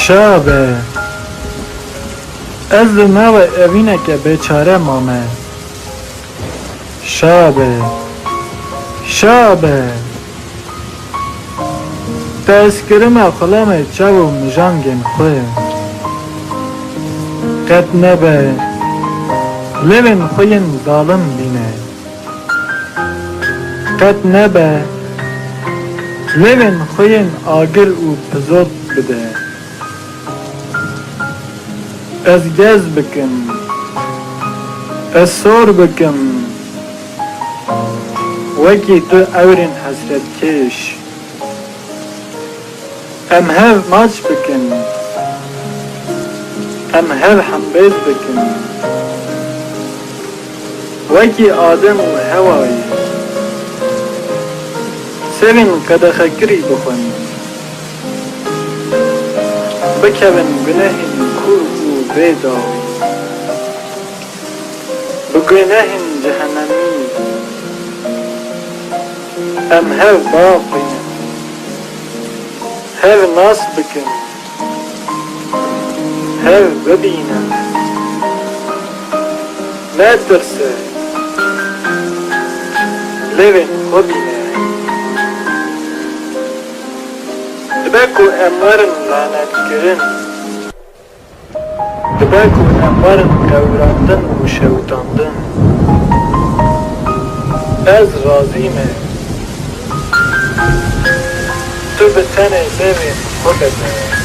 شابه از نو اوینه که بیچاره مامه شابه شابه تذکرم خلام چاو مجانگن خوی قد نبه لبن خوین ظالم بینه قد نبه لبن خوین آگر و پزود بده از گز بکن از سور بکن وکی تو اورین حسرت کش ام هف ماچ بکن ام هف حنبیز بکن وکی آدم و هوایی سوین قد خکری بخون بکوین گناهین کور و بیداوی بگناهین جهنمی ام هف باقی هف ناس بکن هف ببینم نترسه لبن خبینه دبکو امرن لعنت کرن دبکو امرن قوراندن و شوتاندن از راضیمه تو به تن لبن خبینه